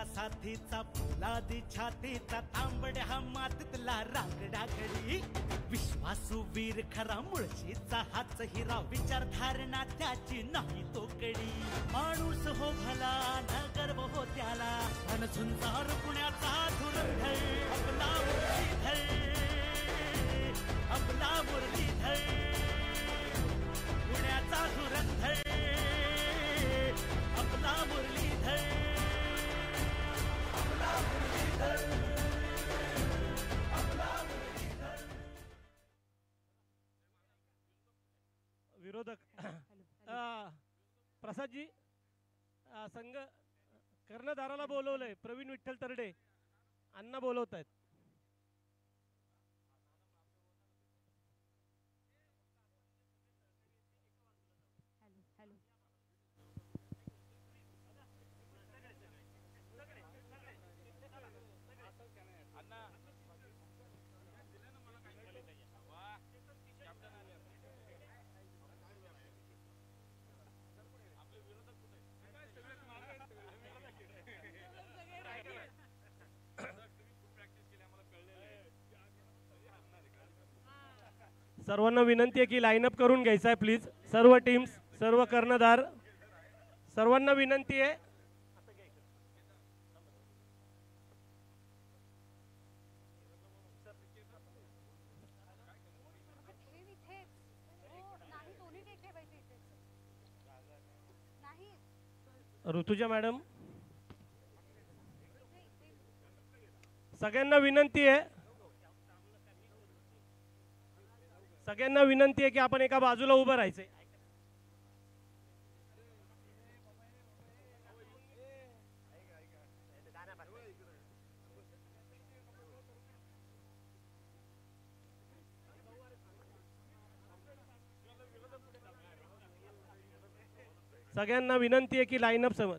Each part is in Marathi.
माझ्या साथीचा फुलादी छातीचा तांबड्या हा मातीतला रांगडा घडी विश्वासू वीर खरा मुळशीचा हाच हिरा विचारधारणा त्याची नाही तो कडी माणूस हो भला न गर्व हो त्याला अन झुंजार पुण्याचा धुरंधर आपला मुरलीधर आपला मुरलीधर पुण्याचा धुरंधर आपला मुरलीधर आपला मुरलीधर आपला मुरलीधर. विरोधक प्रसादजी संघ कर्णधाराला बोलवलंय. प्रवीण विठ्ठल तरडे अण्णा बोलवत आहेत. सर्वांना विनंती आहे की लाईनअप करून घ्यायचा आहे प्लीज. सर्व टीम्स सर्व कर्णधार सर्वांना विनंती आहे. ऋतुजा मॅडम सगळ्यांना विनंती आहे. सगळ्यांना विनंती आहे की आपण एका बाजूला उभं राहायचंय. सगळ्यांना विनंती आहे की लाईनअप समोर.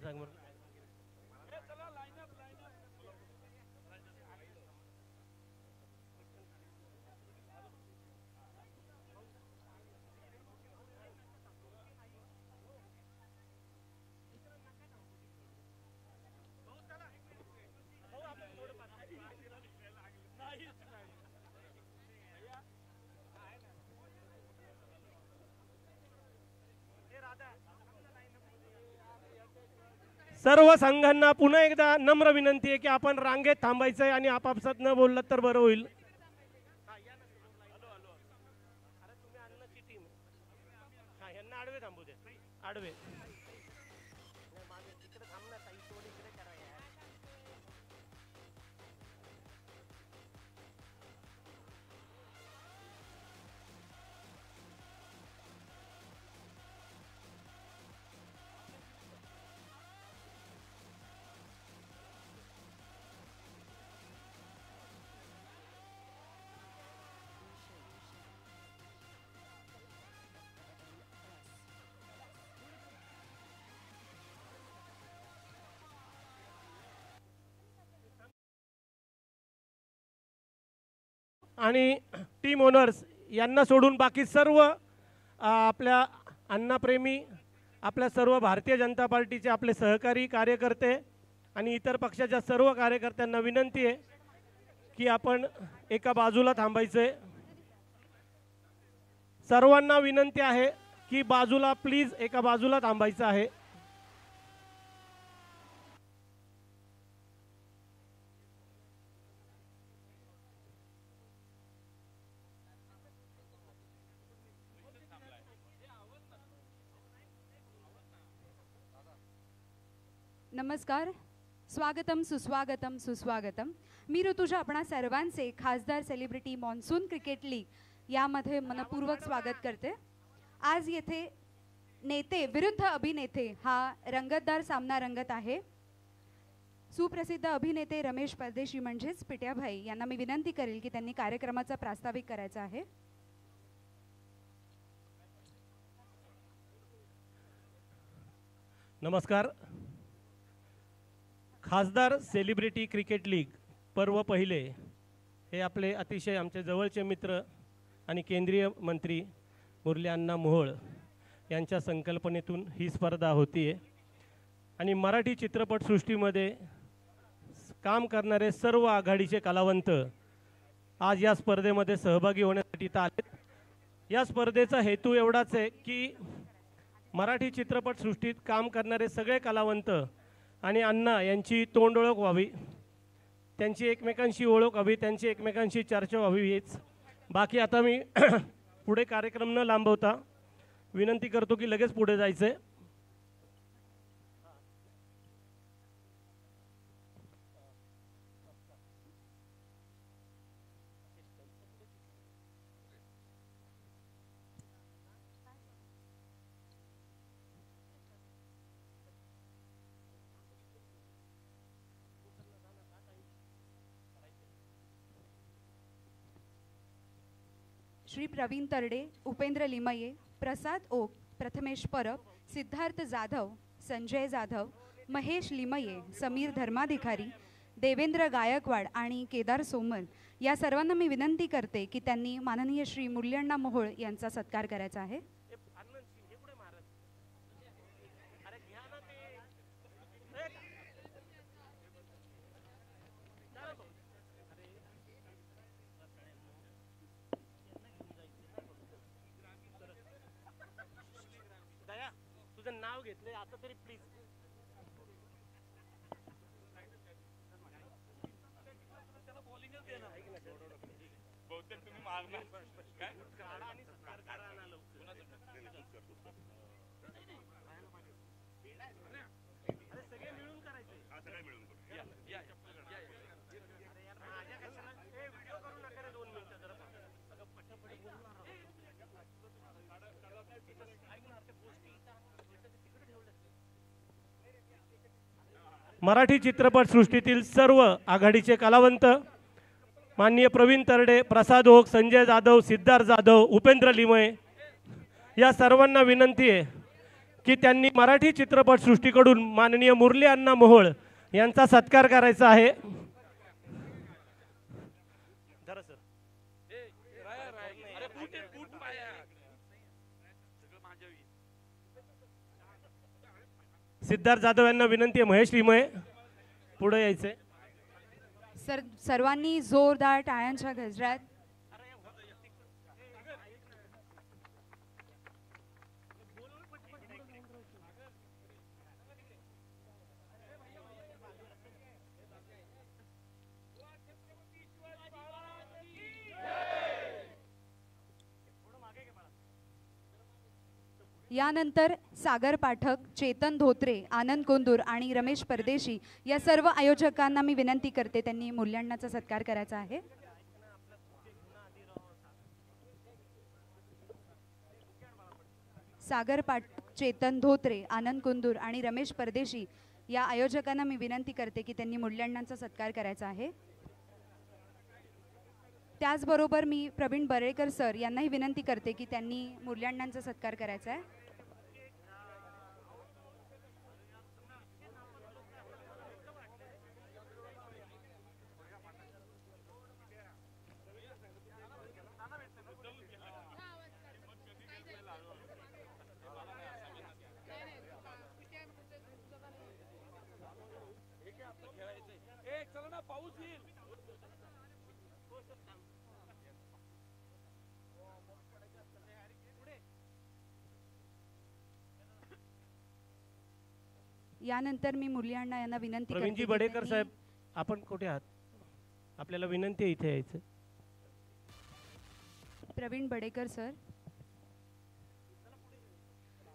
सर्व संघांना पुन्हा एकदा नम्र विनंती आहे की आपण रांगेत थांबायचंय आणि आपापसात न बोललं तर बरं होईल. आडवे थांबू दे. आडवे आणि टीम ओनर्स यांना सोडून बाकी सर्व आपल्या अण्णाप्रेमी आपल्या सर्व भारतीय जनता पार्टीचे आपले सहकारी कार्यकर्ते आणि इतर पक्षाच्या सर्व कार्यकर्त्यांना विनंती आहे की आपण एका बाजूला थांबायचे. सर्वांना विनंती आहे की बाजूला प्लीज एका बाजूला थांबायचं आहे. नमस्कार, स्वागतम सुस्वागतम सुस्वागतम. मी ऋतुजा आपणा सर्वांचे खासदार सेलिब्रिटी मॉन्सून क्रिकेट लीग यामध्ये मनपूर्वक स्वागत करते. आज येथे नेते विरुद्ध अभिनेते हा रंगतदार सामना रंगत आहे. सुप्रसिद्ध अभिनेते रमेश परदेशी म्हणजेच पिट्याभाई यांना मी विनंती करेल की त्यांनी कार्यक्रमाचा प्रास्ताविक करायचा आहे. नमस्कार. खासदार सेलिब्रिटी क्रिकेट लीग पर्व पहिले हे आपले अतिशय आमचे जवळचे मित्र आणि केंद्रीय मंत्री मुरली अण्णा मोहोळ यांच्या संकल्पनेतून ही स्पर्धा होती आहे. आणि मराठी चित्रपटसृष्टीमध्ये काम करणारे सर्व आघाडीचे कलावंत आज या स्पर्धेमध्ये सहभागी होण्यासाठी इथं आलेत। या स्पर्धेचा हेतू एवढाच आहे की मराठी चित्रपटसृष्टीत काम करणारे सगळे कलावंत आणि अण्णा यांची तोंड ओळख व्हावी, त्यांची एकमेकांशी ओळख व्हावी, त्यांची एकमेकांशी चर्चा व्हावी हेच। बाकी आता मी पुढे कार्यक्रम न लांबवता विनंती करतो की लगेच पुढे जायचं आहे। श्री प्रवीण तरडे, उपेंद्र लिमये, प्रसाद ओक, प्रथमेश परब, सिद्धार्थ जाधव, संजय जाधव, महेश लिमये, समीर धर्माधिकारी, देवेंद्र गायकवाड आणि केदार सोमल या सर्वांना मी विनंती करते की त्यांनी माननीय श्री मूल्यण्णा मोहोळ यांचा सत्कार करायचा आहे। तुझं नाव घेतले आता तरी प्लीज। मराठी चित्रपटसृष्टीतील सर्व आघाडीचे कलावंत माननीय प्रवीण तरडे, प्रसाद ओक, संजय जाधव, सिद्धार्थ जाधव, उपेंद्र लिमये या सर्वांना विनंती आहे की त्यांनी मराठी चित्रपटसृष्टीकडून माननीय मुरली अण्णा मोहोळ यांचा सत्कार करायचा आहे। सिद्धार्थ जाधव यांना विनंती आहे, महेश लिमये पुढे यायचे। सर्वांनी जोरदार टाळ्यांच्या गजरात यानंतर सागर पाठक, चेतन धोत्रे, आनंद कोंदूर आणि रमेश परदेशी या सर्व आयोजकांना मी विनंती करते त्यांनी मूल्यांकनाचा सत्कार करायचा आहे। सागर पाठक, चेतन धोत्रे, आनंद कोंदूर आणि रमेश परदेशी या आयोजकांना मी विनंती करते की त्यांनी मूल्यांकनाचा सत्कार करायचा आहे। त्याचबरोबर मी प्रवीण बरेकर सर यांनाही विनंती करते की त्यांनी मूल्यांकनाचा सत्कार करायचा आहे। यानंतर मी मुरलीअण्णा यांना विनंती करते प्रवीणजी बडेकर साहेब आपण कुठे आहात? आपल्याला विनंती आहे इथे यायचं। प्रवीण बडेकर सर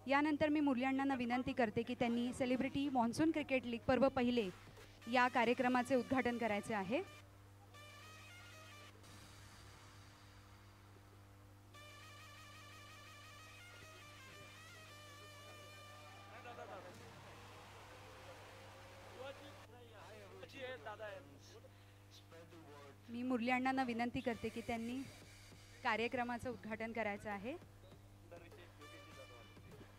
यानंतर मी मुरलीअण्णांना विनंती करते की त्यांनी सेलिब्रिटी मॉन्सून क्रिकेट लीग पर्व पहिले या कार्यक्रमाचे उद्घाटन करायचे आहे। मी मुरलीअण्णांना विनंती करते की त्यांनी कार्यक्रमाचं उद्घाटन करायचं आहे।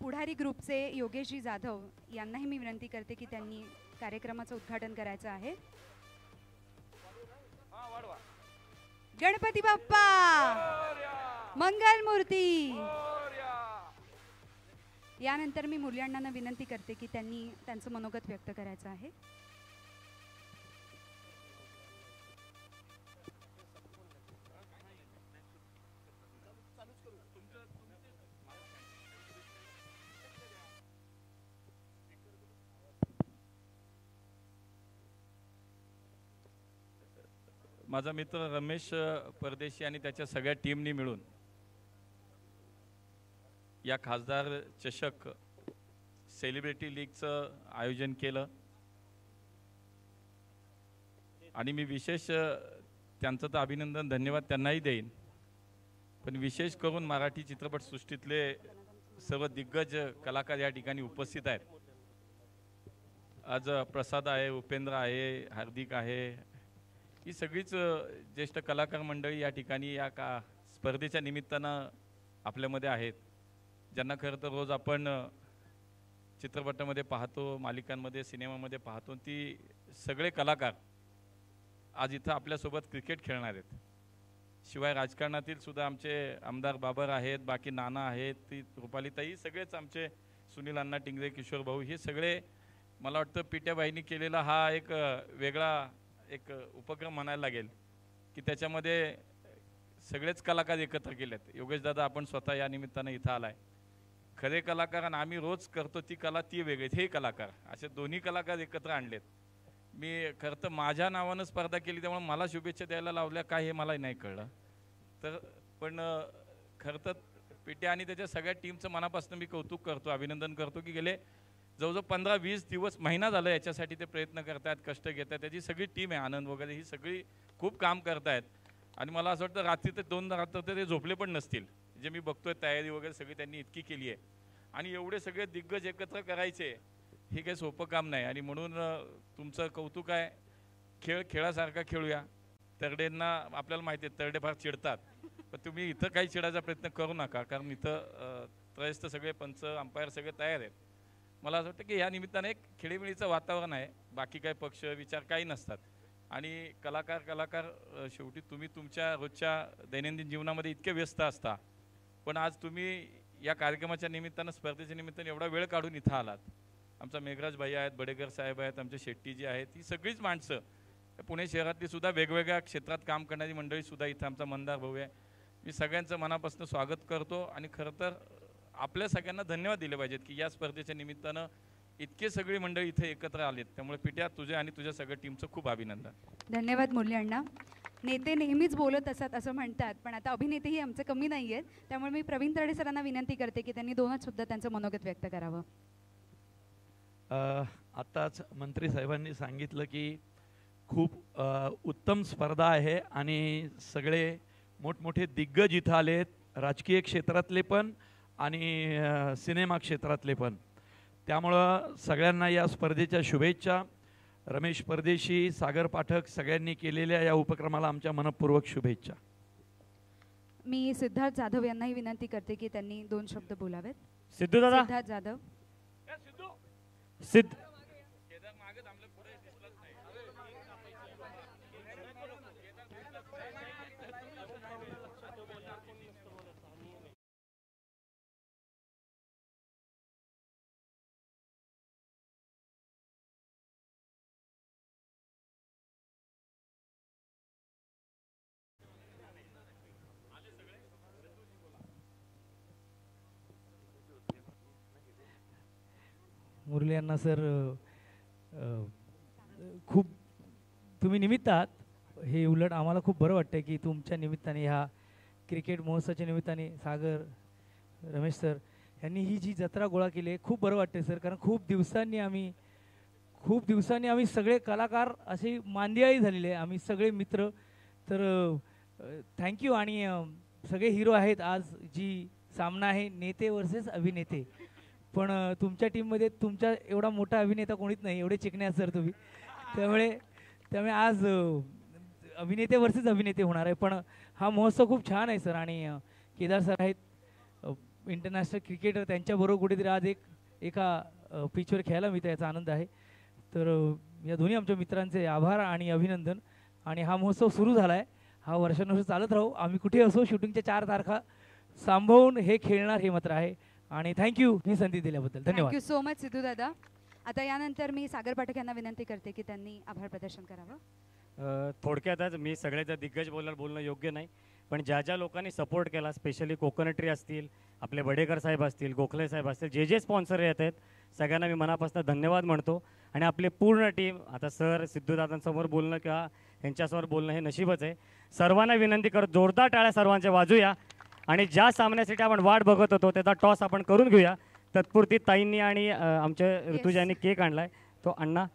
पुढारी ग्रुपचे योगेशजी जाधव यांनाही मी विनंती करते की त्यांनी कार्यक्रमाचं उद्घाटन करायचं आहे। गणपती बाप्पा मंगल मूर्ती। यानंतर मी मुरलीअण्णांना विनंती करते की त्यांनी त्यांचं मनोगत व्यक्त करायचं आहे। माझा मित्र रमेश परदेशी आणि त्याच्या सगळ्या टीमनी मिळून या खासदार चषक सेलिब्रिटी लीगचं आयोजन केलं आणि मी विशेष त्यांचं तर अभिनंदन धन्यवाद त्यांनाही देईन, पण विशेष करून मराठी चित्रपटसृष्टीतले सर्व दिग्गज कलाकार या ठिकाणी उपस्थित आहेत. आज प्रसाद आहे, उपेंद्र आहे, हार्दिक आहे, ही सगळीच ज्येष्ठ कलाकार मंडळी या ठिकाणी या स्पर्धेच्या निमित्तानं आपल्यामध्ये आहेत, ज्यांना खरं तर रोज आपण चित्रपटामध्ये पाहतो, मालिकांमध्ये, सिनेमामध्ये पाहतो. ती सगळे कलाकार आज इथं आपल्यासोबत क्रिकेट खेळणार आहेत. शिवाय राजकारणातील सुद्धा आमचे आमदार बाबर आहेत, बाकी नाना आहेत, ती रुपालीताई, सगळेच आमचे सुनील अण्णा टिंगरे, किशोर भाऊ, हे सगळे मला वाटतं पिट्याबाईंनी केलेला हा एक वेगळा एक उपक्रम म्हणायला लागेल की त्याच्यामध्ये सगळेच कलाकार एकत्र केलेत. योगेश दादा आपण स्वतः या निमित्तानं इथं आलाय. खरे कलाकार आणि आम्ही रोज करतो ती कला ती वेगळीच, हे कलाकार असे दोन्ही कलाकार एकत्र आणलेत. मी खरं तर माझ्या नावानं स्पर्धा केली त्यामुळे मला शुभेच्छा द्यायला लावल्या काय हे मला नाही कळलं. तर पण खरं तर पिट्या आणि त्याच्या सगळ्या टीमचं मनापासून मी कौतुक करतो, अभिनंदन करतो की गेले जवळजवळ 15-20 दिवस, महिना झाला याच्यासाठी ते प्रयत्न करत आहेत, कष्ट घेत आहेत. त्याची सगळी टीम आहे, आनंद वगैरे, ही सगळी खूप काम करत आहेत. आणि मला असं वाटतं रात्री ते 2 रात्र ते झोपले पण नसतील, जे मी बघतोय तयारी वगैरे सगळी त्यांनी इतकी केली आहे. आणि एवढे सगळे दिग्गज एकत्र करायचे हे काही सोपं काम नाही. आणि म्हणून तुमचं कौतुक आहे. खेळासारखा खेळूया. तरडेंना आपल्याला माहिती आहे तरडे फार चिडतात, पण तुम्ही इथं काही चिडायचा प्रयत्न करू नका, कारण इथं त्रयस्थ सगळे पंच अंपायर सगळे तयार आहेत. मला असं वाटतं की या निमित्ताने एक खेळीमेळीचं वातावरण आहे, बाकी काही पक्ष विचार काही नसतात. आणि कलाकार शेवटी तुम्ही तुमच्या रोजच्या दैनंदिन जीवनामध्ये इतके व्यस्त असता, पण आज तुम्ही या कार्यक्रमाच्या निमित्तानं, स्पर्धेच्या निमित्तानं एवढा वेळ काढून इथं आलात. आमचा मेघराज भाई आहेत, बडेकर साहेब आहेत, आमचे शेट्टीजी आहेत, ही सगळीच माणसं पुणे शहरातली सुद्धा वेगवेगळ्या क्षेत्रात काम करणारी मंडळीसुद्धा इथं, आमचा मंदार भाऊ आहे. मी सगळ्यांचं मनापासून स्वागत करतो आणि खरं तर आपल्या सगळ्यांना धन्यवाद दिले पाहिजेत की या स्पर्धेच्या निमित्तानं इतके सगळी मंडळी इथे एकत्र आलेत. त्यामुळे पिट्या तुझे आणि तुझ्या सगळ्या टीमचं खूप अभिनंदन. धन्यवाद मुरली अण्णा. नेते नेहमीच बोलत असतात असं म्हणतात, पण आता अभिनेतेही आमचे कमी नाही आहेत. त्यामुळे मी प्रवीण तरडे सरांना विनंती करते की त्यांनी दोनच सुद्धा त्यांचं मनोगत व्यक्त करावं. आत्ताच मंत्री साहेबांनी सांगितलं की खूप उत्तम स्पर्धा आहे आणि सगळे मोठमोठे दिग्गज इथं आलेत, राजकीय क्षेत्रातले पण आणि सिनेमा क्षेत्रातले पण. त्यामुळं सगळ्यांना या स्पर्धेच्या शुभेच्छा. रमेश परदेशी, सागर पाठक सगळ्यांनी केलेल्या या उपक्रमाला आमच्या मनपूर्वक शुभेच्छा. मी सिद्धार्थ जाधव यांनाही विनंती करते की त्यांनी 2 शब्द बोलावेत. सिद्धार्थ जाधव. मुरली अण्णा सर, खूप तुम्ही निमित्त आहात. हे उलट आम्हाला खूप बरं वाटतं की तुमच्या निमित्ताने, ह्या क्रिकेट महोत्सवाच्या निमित्ताने सागर, रमेश सर यांनी ही जी जत्रा गोळा केली आहे, खूप बरं वाटतं सर. कारण खूप दिवसांनी आम्ही सगळे कलाकार असे मांदियाळी झालेले आहे, आम्ही सगळे मित्र. तर थँक्यू. आणि सगळे हिरो आहेत. आज जी सामना आहे नेते वर्सेस अभिनेते, पण तुमच्या टीममध्ये तुमच्या एवढा मोठा अभिनेता कोणीच नाही, एवढे चिकणे आहात सर तुम्ही. त्यामुळे आज अभिनेते वर्सेस अभिनेते होणार आहे. पण हा महोत्सव खूप छान आहे सर. आणि केदार सर आहेत, इंटरनॅशनल क्रिकेटर, त्यांच्याबरोबर कुठेतरी आज एका पिचवर खेळायला मिळतं, याचा आनंद आहे. तर या दोन्ही आमच्या मित्रांचे आभार आणि अभिनंदन. आणि हा महोत्सव सुरू झाला आहे, हा वर्षानुवर्ष चालत राहू. आम्ही कुठे असो, शूटिंगच्या 4 तारखा सांभाळून हे खेळणार, हे मात्र आहे. आणि थँक्यू ही संधी दिल्याबद्दल. धन्यवाद. थँक्यू सो मच सिद्धू दादा. आता यानंतर मी सागर पाठक यांना विनंती करते की त्यांनी आभार प्रदर्शन करावं. थोडक्यातच मी सगळ्याच्या दिग्गज बोलणं योग्य नाही, पण ज्या लोकांनी सपोर्ट केला, स्पेशली कोकोनट्री असतील, आपले बडेकर साहेब असतील, गोखले साहेब असतील, जे स्पॉन्सर येत आहेत, सगळ्यांना मी मनापासून धन्यवाद म्हणतो. आणि आपली पूर्ण टीम, आता सर सिद्धूदादांसमोर बोलणं किंवा यांच्यासमोर बोलणं हे नशीबच आहे. सर्वांना विनंती करत जोरदार टाळ्या सर्वांच्या वाजूया आणि ज्या सामन्यासाठी आपण वाट बघत होतो त्याचा टॉस आपण करून घेऊया. तत्पुरती ताईंनी आणि आमच्या ऋतुजांनी केक आणलाय तो अण्णा.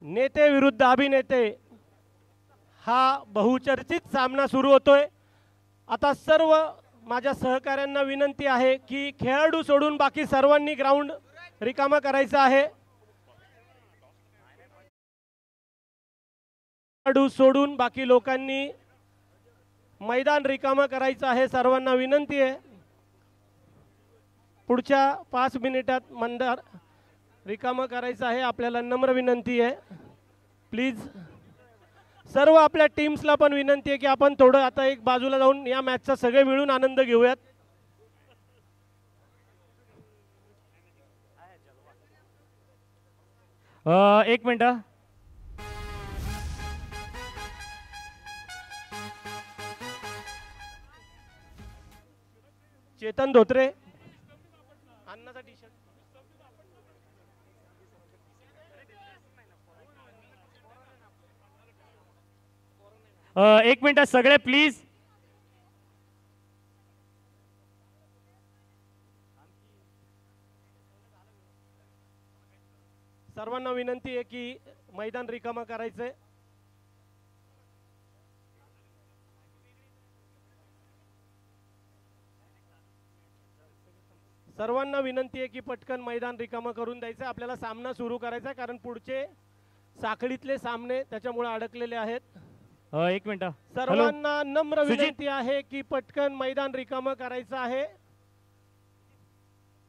नेते विरुद्ध अभिनेते हा बहुचर्चित सामना सुरू होतोय. आता सर्व माझ्या सहकाऱ्यांना विनंती आहे की खेळाडू सोडून बाकी सर्वांनी ग्राउंड रिकामा करायचा आहे. खेळाडू सोडून बाकी लोकांनी मैदान रिकामा करायचं आहे. सर्वांना विनंती आहे. पुढच्या 5 मिनिटात मंदार रिकामा करायचं आहे. आपल्याला नम्र विनंती आहे. प्लीज सर्व आपल्या टीम्सला पण विनंती आहे की आपण थोडं आता एक बाजूला जाऊन या मॅचचा सगळे मिळून आनंद घेऊयात. एक मिनिट. चेतन धोत्रे अन्नाचा टी शर्ट. एक मिनिट सगळे प्लीज. सर्वांना विनंती आहे की मैदान रिकामा करायचंय. सर्वांना विनंती आहे की पटकन मैदान रिकामा करून द्यायचं. आपल्याला सामना सुरू करायचा कारण पुढचे साखळीतले सामने त्याच्यामुळे अडकलेले आहेत. एक मिनिट. सर्वांना नम्र विनंती आहे की पटकन मैदान रिकामा करायचं आहे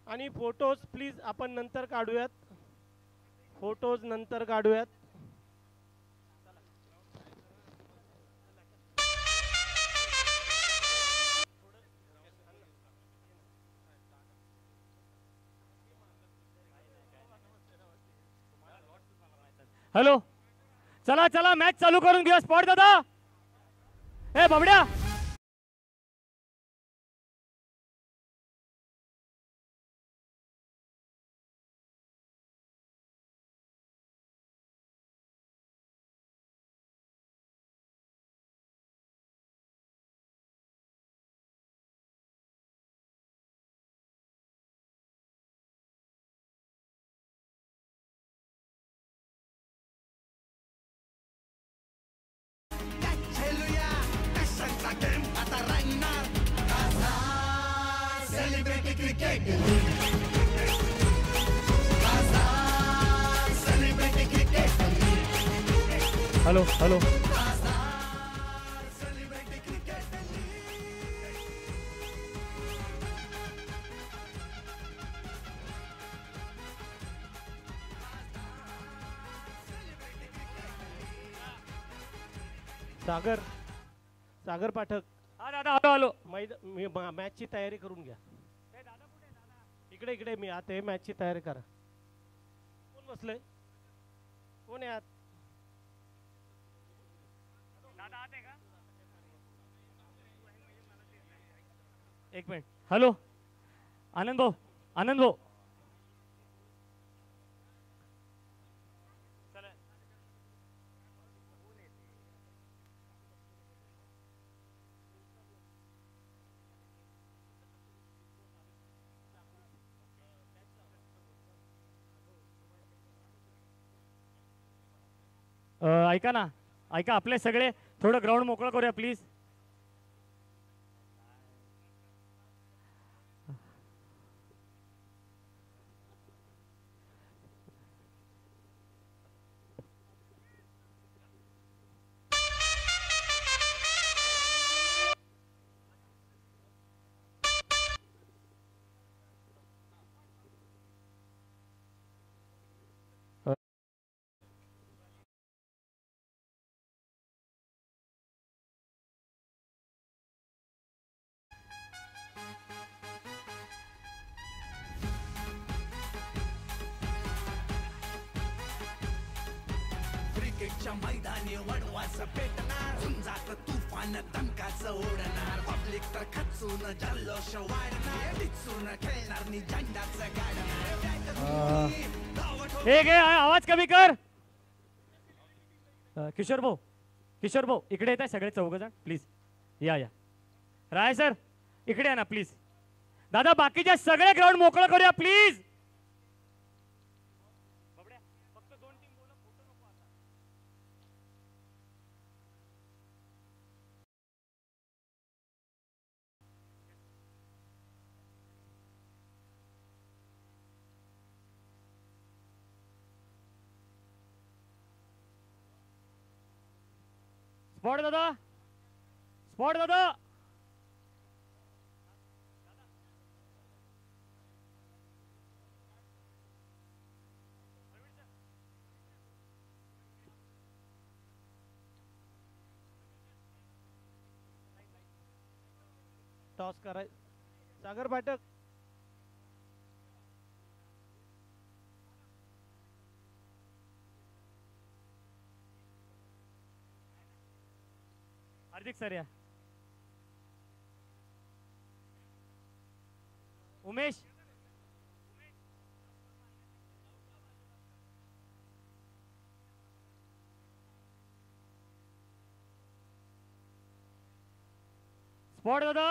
आणि फोटोज प्लीज आपण नंतर काढूयात. फोटोज नंतर काढूयात. हॅलो चला चला मॅच चालू करून घेऊया. स्पॉट दादा. ए बाबड्या. Hello hello. सागर सागर पाठक हा दादा आलो आलो. मॅचची तयारी करून घ्या. इकडे इकडे मी आत आहे, मॅचची तयारी करा. कोण बसलंय? कोण आहे आत? एक मिनिट. हॅलो आनंद भाऊ, आनंद भाऊ. ऐका ना, ऐका आपले सगळे थोडं ग्राउंड मोकळं करूया प्लीज. क्रिकेटच्या मैदानी वडवाचं पेटणार, झुंजात तुफान दणकाचं ओढणार, पब्लिक तर खचून जल्लोष वाढणार, दिसून खेळणार नि झेंडाचं गाडणार. हे घे आवाज कमी कर. किशोर भाऊ, किशोर भाऊ इकडे येत आहे सगळे 4 जण प्लीज. या या राय सर इकडे या ना प्लीज. दादा बाकीच्या सगळे ग्राउंड मोकळं करूया प्लीज. स्पॉट दादा, स्पॉट दादा. टॉस कराय. सागर पाठक हार्दिक सर या. उमेश स्पॉट दादा.